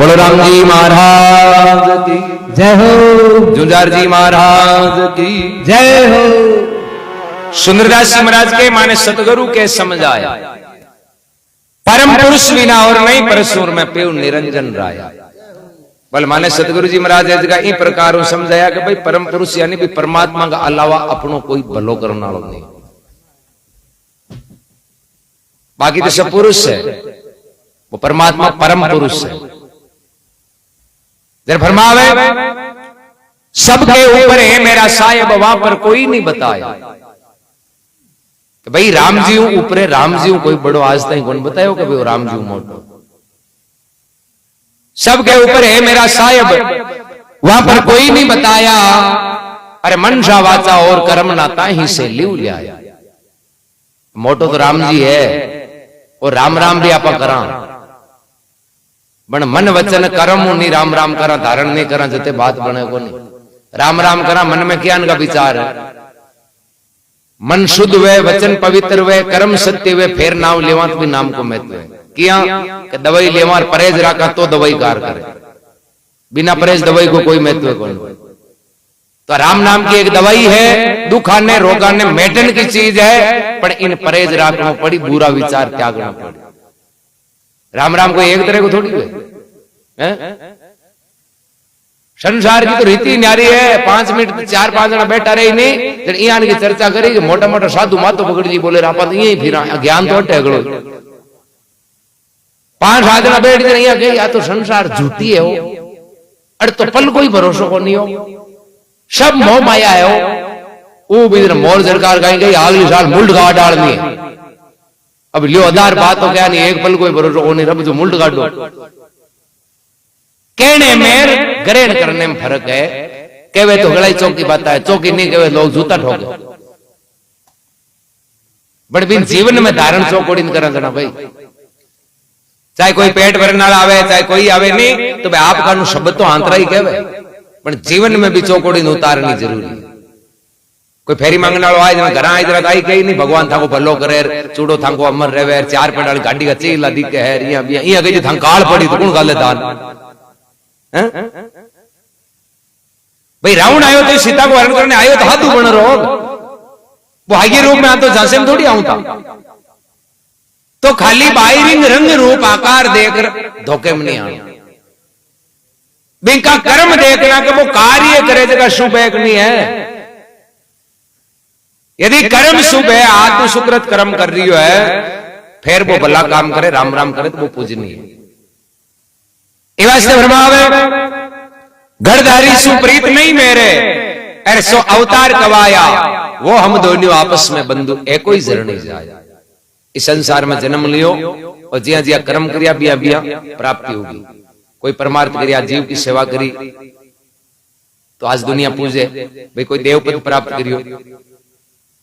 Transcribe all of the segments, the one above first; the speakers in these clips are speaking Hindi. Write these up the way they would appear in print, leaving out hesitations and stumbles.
बोलो राम जी महाराज की जय हो। जुंजार जी महाराज की जय हो। सुंदरदास जी महाराज के माने सतगुरु के समझाया, परम पुरुष बिना और नहीं परसुर में पेव निरंजन राया। बल माने सतगुरु जी महाराज का इन प्रकार समझाया कि भाई परम पुरुष यानी भी परमात्मा का अलावा अपनो कोई भलो करने वाला नहीं, बाकी तो सब पुरुष है, वो परमात्मा परम पुरुष है। जब फरमावे सबके ऊपर है मेरा साहिब, वहां पर कोई नहीं बताया कि भाई राम जी ऊपर, राम जी कोई बड़ो आज तक कौन बतायो कि भाई राम जी मोटो। सबके ऊपर है मेरा साहिब, वहां पर कोई नहीं बताया। अरे मनसा वाचा और कर्म नाता ही से लिव लिया, मोटो तो राम जी है और राम राम भी आपा करा, बन मन वचन कर्म नहीं राम राम करा, धारण नहीं करा जते बात बने को नहीं। राम राम करा मन में क्या इनका विचार है, मन शुद्ध वे, वचन पवित्र वे, कर्म सत्य वे, फिर नाम लेवा तो भी नाम को महत्व है। किया कि दवाई लेवा परहेज रखा तो दवाई कार करे, बिना परहेज दवाई को कोई महत्व कौन। तो राम नाम की एक दवाई है, दुख आने रोग आने मेटन की चीज है, पर इन परहेज रखना पड़ी, बुरा विचार त्यागना पड़ी। राम राम कोई एक तरह को थोड़ी है, संसार की तो रीति न्यारी है। 5 मिनट 4-5 जना बैठा रही नहीं, फिर यहाँ की चर्चा करी कि मोटा मोटा साधु मातो पकड़ जी बोले रापा तो यही फिर ज्ञान तो अटैगड़ो 5-7 जना बैठ गए यहाँ गई, या तो संसार झूठी है हो, अरे तो पल कोई भरोसा को नहीं हो, सब मोह माया है हो। वो भी मोर सरकार कहीं गई अगले साल मुल्ड गाड़ डालनी है, अब लियो आधार बात हो क्या नहीं, एक पल कोई भरोसा को नहीं, रब जो मुल्ड गाड़ दो। कहने में ग्रहण करने में फर्क है, कहवे तो गलाई चौकी बात है, चौकी नहीं कहवे लोग जूता ठोके। बट बिन जीवन में धारण चौकोड़ी करा जना भाई, चाहे कोई पेट भरने वाला आवे चाहे कोई आवे नहीं, तो भाई आपका शब्द तो आंतरा ही कहवे, पर जीवन में भी चौकोड़ी उतारनी जरूरी है। कोई फेरी मांगने वालों आए घर आई आई कही नहीं, भगवान था को भलो करे, चूड़ो था को अमर रहे, 4 पेड़ वाली गाड़ी का चीला दिख है, यहाँ कही था काल पड़ी तो कौन गाले दान। भाई रावण आयो तो सीता को हरण करने आयो तो हाथू बन रोग, वो हाई रूप में आ तो झांसे में थोड़ी आऊं था, तो खाली बाहरी रंग रूप आकार देकर धोखे में नहीं आना। बिनका कर्म देखना कि वो कार्य करे जगह शुभ एक नहीं है। यदि कर्म शुभ है, आत्म सुकृत कर्म कर रही है, फिर वो भला काम करे राम राम करे तो वो पूजनीय है। घरधारी सुप्रीत नहीं मेरे, अरे सो अवतार कवाया, वो हम दोनों आपस में बंधु एको ही जर नहीं जाए। इस संसार में जन्म लियो और जिया जिया कर्म करिया बिया बिया प्राप्ति होगी। कोई परमार्थ करिया, जीव की सेवा करी तो आज दुनिया पूजे, भाई कोई देवपद प्राप्त करियो,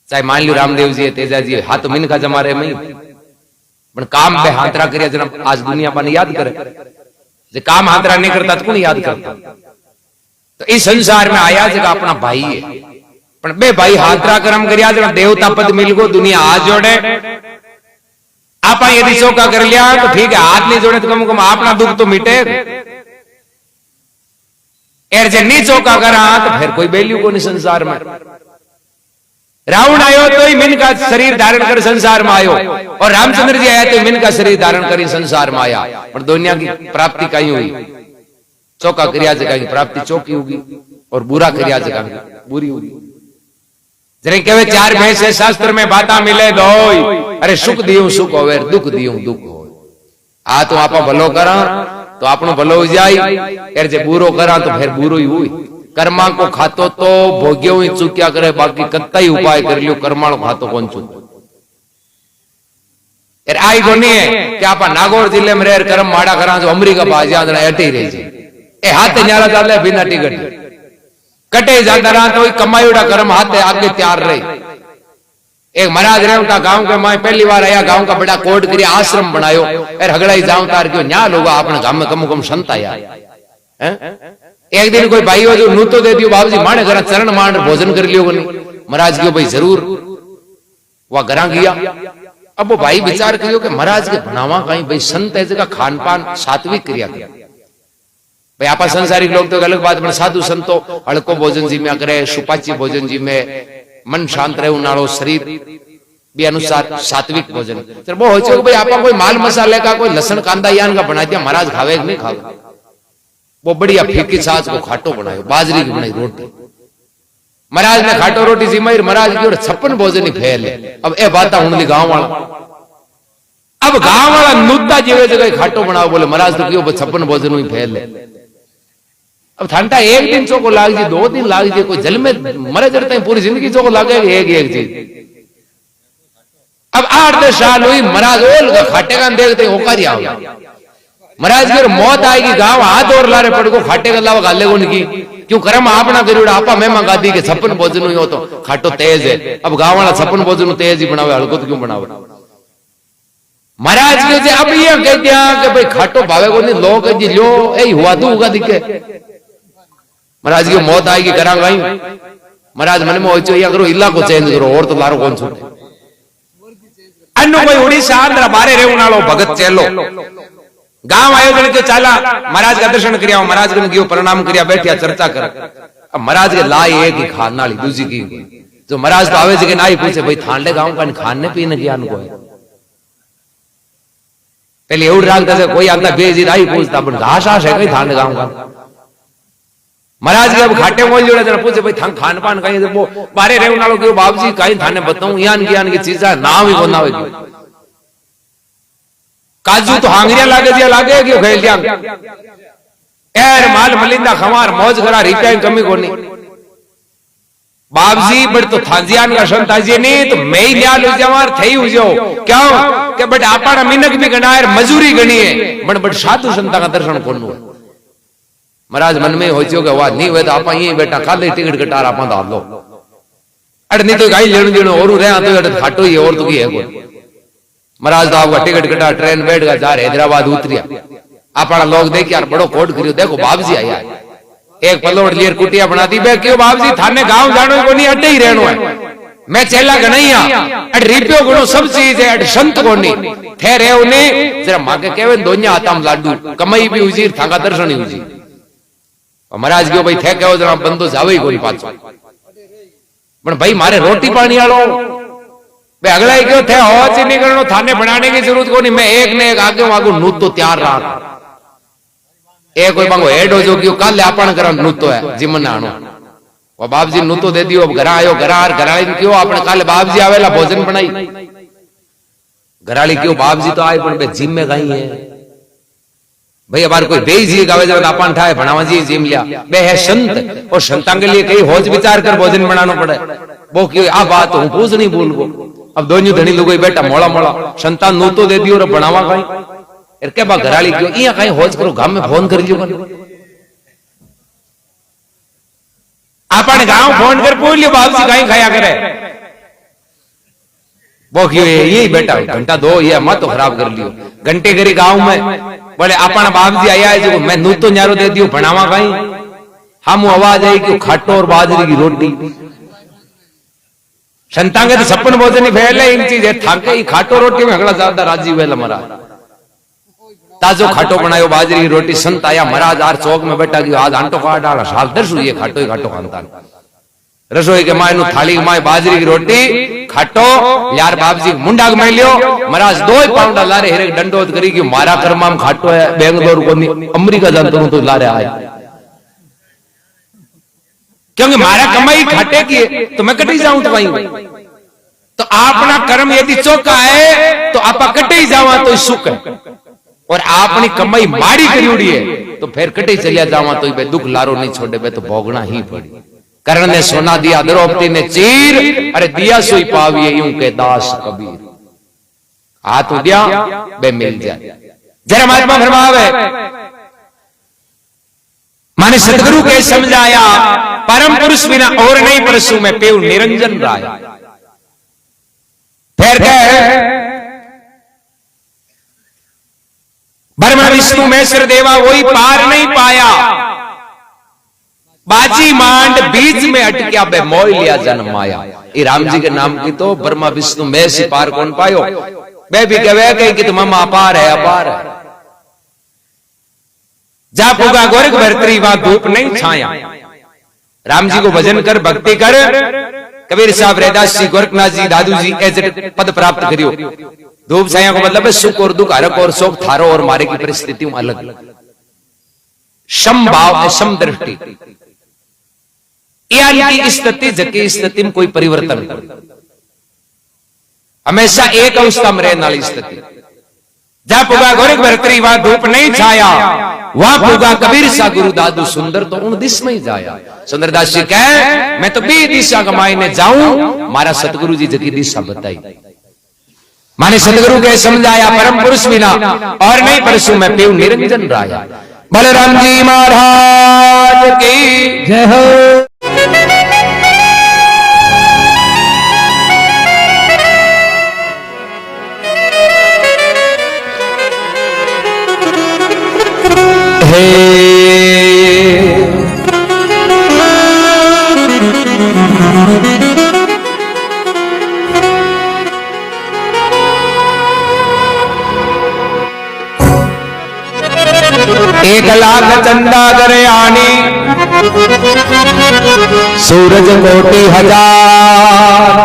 चाहे मान लो रामदेव जी तेजा जी हाथ मिन का जमा रहे मई, पर काम पे हाथरा करिया जना आज दुनिया पर याद करे, जे काम हाथरा नहीं करता तो कौन याद करता। तो इस संसार में आया जगह अपना भाई है, पर बे भाई हाथरा कर्म करिया जना देवता पद मिल गो, दुनिया हाथ जोड़े। आप यदि चौका कर लिया तो ठीक है, हाथ नहीं जोड़े तो कम कम अपना दुख तो मिटे। एर जे नहीं चौका करा तो फिर कोई वैल्यू को नहीं संसार में। रावण आयो तो ही मिन का शरीर धारण कर संसार में आयो, और रामचंद्र जी आया तो मिन का शरीर धारण कर संसार में आया। और दुनिया की प्राप्ति कहीं हुई, चौका क्रिया जगह की प्राप्ति चौकी होगी, और बुरा क्रिया जगह की बुरी होगी। जरे कहे 4 भैंस से शास्त्र में बाता मिले दो, अरे सुख दियो सुख होवे, दुख दियो दुख हो। आ तो आपा भलो करा तो आपनो भलो हो जाए, एर जे बुरो करा तो फिर बुरो ही हुई। कर्मा को खातो तो भोग्यो ही चूक्या करे, बाकी कत्ता उपाय कर लियो, कर्मा खातो कौन चूक। आई कोनी है कि आप नागौर जिले में रह कर्म माड़ा करा जो अमरीका बाजा अटे रही जाए, ए हाथ न्यारा चाले बिना टिकट कटे जाता रहा तो कमाई कर्म हाथ आगे तैयार रही। एक महाराज रहता गांव के, मैं पहली बार आया गांव का बड़ा कोट करिया आश्रम बनायो, अरे हगड़ाई जाऊं तार क्यों न्या लोग अपने गांव में कम कम संत आया। एक दिन कोई भाई हो जो नू तो दे दियो बाबू जी माने घर चरण मान भोजन कर लियो नहीं, महाराज क्यों भाई जरूर वह घर गया। अब वो भाई विचार करियो कि महाराज के बनावा कहीं भाई संत है जगह खान पान सात्विक क्रिया कर, भाई आपा संसारिक लोग तो अलग बात, साधु संतो हड़को भोजन जी में करे, सुपाची भोजन जी में मन शांत रहे, उनाड़ो शरीर भी अनुसार सात्विक भोजन। वो हो भाई आपा कोई माल मसाले का, कोई लसन कांदा यान का बना दिया, महाराज खावे नहीं खावे, वो बढ़िया फीकी छाछ को खाटो बनायो, बाजरी की बनाई रोटी, महाराज ने खाटो रोटी जिमाई, महाराज की 56 भोजन ही फैल है। अब ए बात हूं गांव वाला, अब गांव वाला नुद्दा जीवे जगह खाटो बनाओ, बोले महाराज तो क्यों 56 भोजन ही फैल है। अब ठंडा एक दिन चोको लाग जी, 2 दिन लाग जी, कोई जल में मरे जरते पूरी जिंदगी चोको लागे एक चीज। अब 8-10 साल हुई, महाराज ओल खाटे का देखते होकारी आओ, महाराज की मौत आएगी, गांव हाथ और लारे पड़ को खाटे का अलावा गाले को नहीं, क्यों कर्म आपना करूड़ा आपा मैं मंगा दी के 56 भोजन हुई हो तो खाटो तेज है। अब गांव वाला 56 भोजन तेज ही बनावे, हल्को तो क्यों बनावे। महाराज के अब ये कह दिया कि भाई खाटो भावे को नहीं, लोग जी लो ए हुआ तू होगा दिखे, महाराज की मौत आएगी करा गई। महाराज मन में हो या करो, इला को चेंज करो और तो लारो कौन छूटे। अन्नो कोई उड़ीसा आंध्र बारे रे उनालो भगत चेलो गांव आयोजन के चाला, महाराज का दर्शन करिया, महाराज ने गियो प्रणाम करिया, बैठिया चर्चा कर। अब महाराज के लाई एक ही खान नाली दूसरी की, जो महाराज तो आवे जी नाई पूछे भाई थांडे गांव का खाने पीने ज्ञान को है, पहले एवं राग था कोई आता बेजी नाई पूछता, पर घास आश है कहीं थांडे गांव का। महाराज के अब खाटे मोल जोड़े जरा पूछे भाई थान खान पान कहीं वो बारे रे उनालो क्यों बाबूजी कहीं थाने बताऊं यान ज्ञान की चीज नाम ही बोलना होगी। काजू तो हांगरिया लागे दिया लागे क्यों खेल दिया एर माल मलिंदा खमार मौज करा रिप्या कमी को नहीं बाबजी बट तो थाजियान का संताजी नहीं तो मैं ही न्याल हो जावार थे ही हो जाओ क्यों कि बट आपा मिनक भी गणायर मजूरी गणी है बट साधु संता का दर्शन कोनु। महाराज मन में हो चुके वाह नहीं हुए तो आपा ये बेटा खाली टिकट कटार आपा डाल लो अरे नहीं तो गाई लेने देने और रहे तो खाटो ही और तो की है कोई। महाराज तो आपका टिकट कटा ट्रेन बैठ गया जा रहे हैदराबाद उतरिया अपना लोग देख यार बड़ो कोट करियो देखो बाबजी आया एक पलोड़ लियर कुटिया बना दी बे क्यों बाबजी थाने गांव जानो को नहीं अड्डे ही रहनो है मैं चेला गणैया अड रिपियो गुणो सब चीज है अड संत को नहीं थे रहे उन्हें जरा माके केवे दोन्या आताम लाडू कमाई भी उजीर थांगा दर्शन ही उजी महाराज क्यों भाई थे कहो जरा बंदो जावे ही कोई पाछो पण भाई मारे रोटी पानी आलो अगला ही क्यों थे हो नहीं करनो थाने बनाने की जरूरत को नहीं मैं एक ने एक आगे वागू नूत तो तैयार रहा एक कोई मांगो हेड हो जो क्यों कल आपन करा नूत तो है जिमन आनो वो बाप जी नूत तो दे दियो अब घर आयो घराली क्यों आपने कल बाप जी आवेला भोजन बनाई घराली क्यों बाप जी तो आए पण जिम में गई है भाई हमारे कोई बेई जी गावे जब आपन ठाए बनावा जी जिम लिया बे है संत और संतां के लिए कई होज विचार कर भोजन बनाना पड़े वो क्यों आ बात हूं पूछ नहीं भूल गो अब दोनों धनी लोग बेटा मोड़ा मोड़ा संतान नू तो दे दियो और बनावा कहीं के बा घराली क्यों इया कहीं होज करो गांव में फोन कर लियो आपन गांव फोन कर पूछ लियो बाप जी कहीं खाया करे वो क्यों यही बेटा घंटा दो ये मत तो खराब कर लियो घंटे करी गांव में बोले अपन बाप जी आया है जो मैं नू तो न्यारो दे दियो बनावा कहीं हम आवाज आई कि खाटो और बाजरी की रोटी संतांगे तो सपन भोजन ही फैले इन चीज है थाके ही खाटो रोटी में अगला ज्यादा राजी हुए मरा ताजो खाटो बनायो बाजरी की रोटी संत आया महाराज आर चौक में बैठा गयो आज आंटो काट डाला साल दर्श हुई खाटो ही खाटो खानता रसोई के माय नु थाली माय बाजरी की रोटी खाटो यार बाप जी मुंडा में लियो महाराज 2 पाउंड लारे हेरे डंडोत करी कि मारा कर्माम खाटो है बेंगलोर को नहीं अमेरिका जानतो तो लारे आए क्योंकि मारा कमाई खाटे की तो मैं कटी जाऊं तो वहीं तो अपना कर्म यदि चौका है तो आप कटे ही जावा तो सुख है और आपनी कमाई माड़ी करी उड़ी है तो फिर कटे चलिया जावा तो बे दुख लारो नहीं छोड़े बे तो भोगना ही पड़ी। कर्ण ने सोना दिया द्रौपदी ने चीर अरे दिया सोई पाविए यूं के दास कबीर हाथ उदिया बे मिल जाए जरा महात्मा फरमावे माने सदगुरु के समझाया परम पुरुष बिना और नहीं परसू में पेव निरंजन राय फिर कह ब्रह्मा विष्णु महेश्वर देवा वही पार नहीं पाया बाजी मांड बीच में अटकिया बे मोह लिया जन्म माया ये राम जी के नाम की तो ब्रह्मा विष्णु महेश पार कौन पायो बे भी कहे कि तुम अपार है अपार है जा पुगा गोरख भरतरी वहां धूप नहीं छाया। राम जी को भजन कर, भक्ति कर, कबीर साहब, रैदास जी, गोरखनाथ जी, दादू जी ऐसे पद प्राप्त करियो। धूप छाया को मतलब है सुख और दुख, हरक और शोक, थारो और मारे की परिस्थितियों अलग। सम भाव है, सम दृष्टि, की स्थिति जकी स्थिति में कोई परिवर्तन नहीं, हमेशा एक अवस्था में रहने वाली स्थिति। जा पुगा गोरख भरतरी वहां धूप नहीं छाया, वहां पुगा कबीर सा गुरु दादू सुंदर तो उन दिश में ही जाया। सुंदरदास जी कहे मैं तो बी दिशा कमाई ने जाऊं, मारा सतगुरु जी जकी दिशा बताई। माने सतगुरु के समझाया परम पुरुष बिना और नहीं परसु मैं पीऊ निरंजन राया। बलराम जी महाराज की जय हो। एक लाख चंदा करे आनी, सूरज कोटि हजार,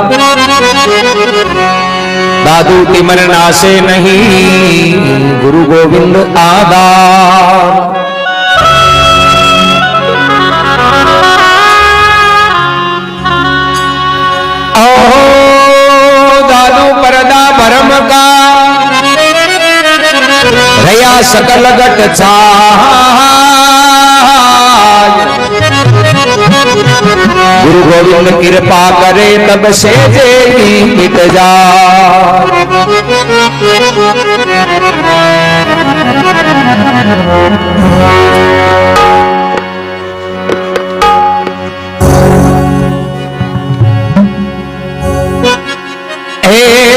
दादू तिमर नासे नहीं, गुरु गोविंद आधार। ओहो दादू परदा भरम का, रया सकल गट छाय, गुरु गोविंद कृपा करे तब से जेही मिट जाए।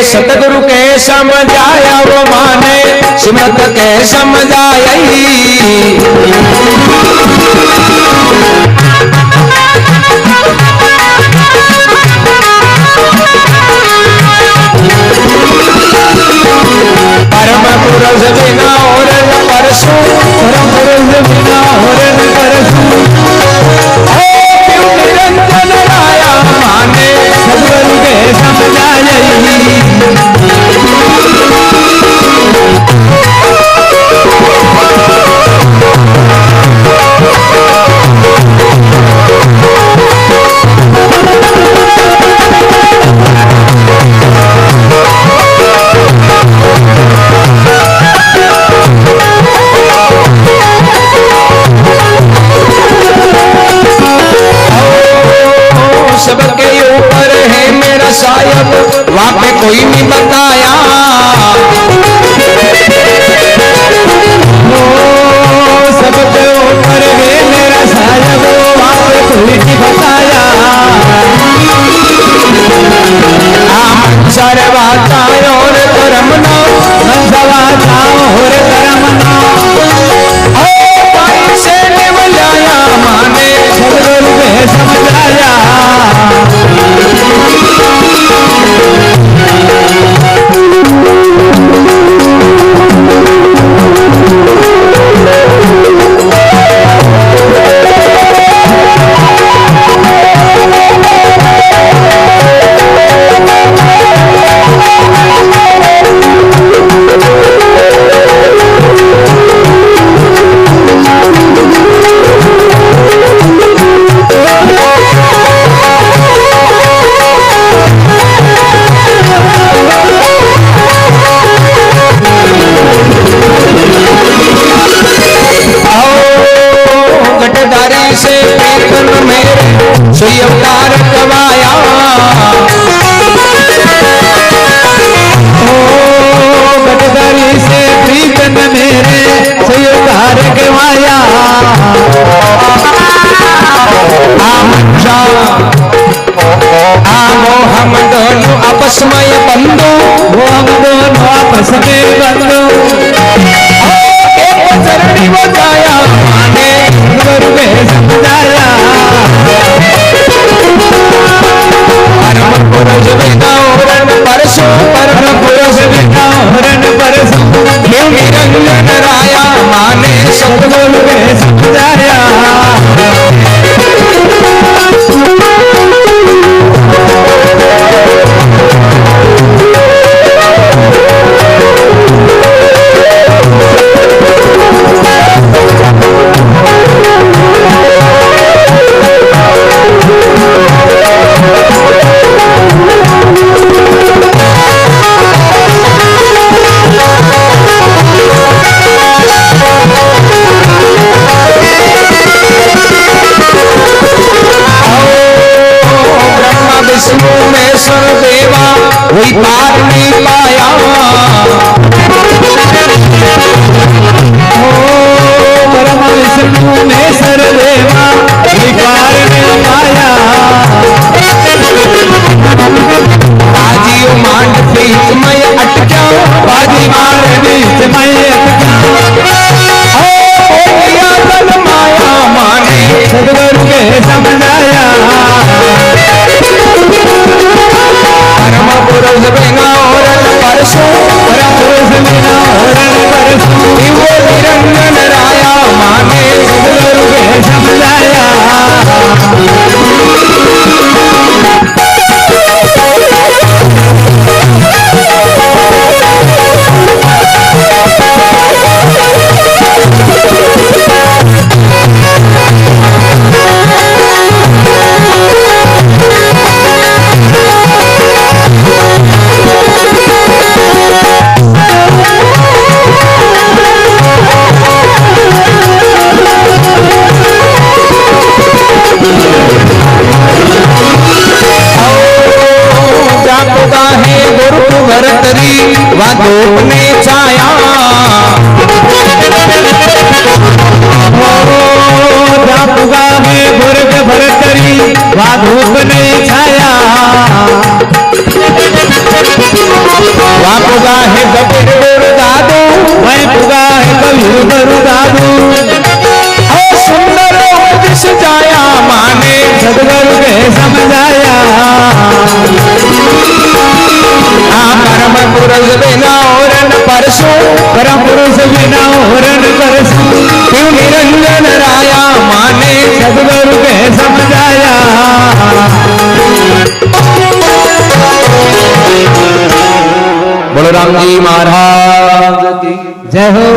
सतगुरु के समझाया वो माने, सिमरत के समझाई, परम पुरुष बिना और न परसु, परम पुरुष बिना और न परसु, निरंजन राया माने, सतगुरु के समझाई। सबके ऊपर है मेरा सायब, वहां पे कोई नहीं बताया। सबके ऊपर है मेरा सायब, वहां पे कोई नहीं बताया। सर्वाचार और करमना, सर्वाचार और करमना, से निवलाया माने, सतगुरु के समझाया। अवतार कमाया, गटदारी से प्रीतन मेरे अवतार कमाया। वो हम दोनों आपस में बंधु, वो हम दोनों आपस में बंधु, चरणी बजाया माने, गुरु के समझाया। परम पुरुष बिना और न परसु, परम पुरुष बिना और न परसु, निरंजन राया माने, सब सदगुरु के समझाया। वही पार नहीं पाया। ब्रह्मा विष्णु महेश्वर देवा वही पार नहीं पाया। बाजी मांड बीच में अटका, बाजी मार बीच में अटका। माया माने सदगुरु के समझाया। परम पुरुष बिना और परसों, परम पुरुष बिना और परसों। वो निरंजन राया माने सदगुरु के समझाया। धूप ने छाया। जापुगा है बुर्ग भरतरी, वहाँ धूप ने छाया। वहाँ पुगा है कबीर गुरु दादू, वहीं पुगा है कबीर गुरु दादू। सुंदर दिश जाया माने सदगुरु के समझाया। परम पुरुष बिना और परसों, परम पुरुष बिना और परसों। क्यों निरंजन राया माने सदगुरु के समझाया। बोलो राम जी महाराज की जय हो।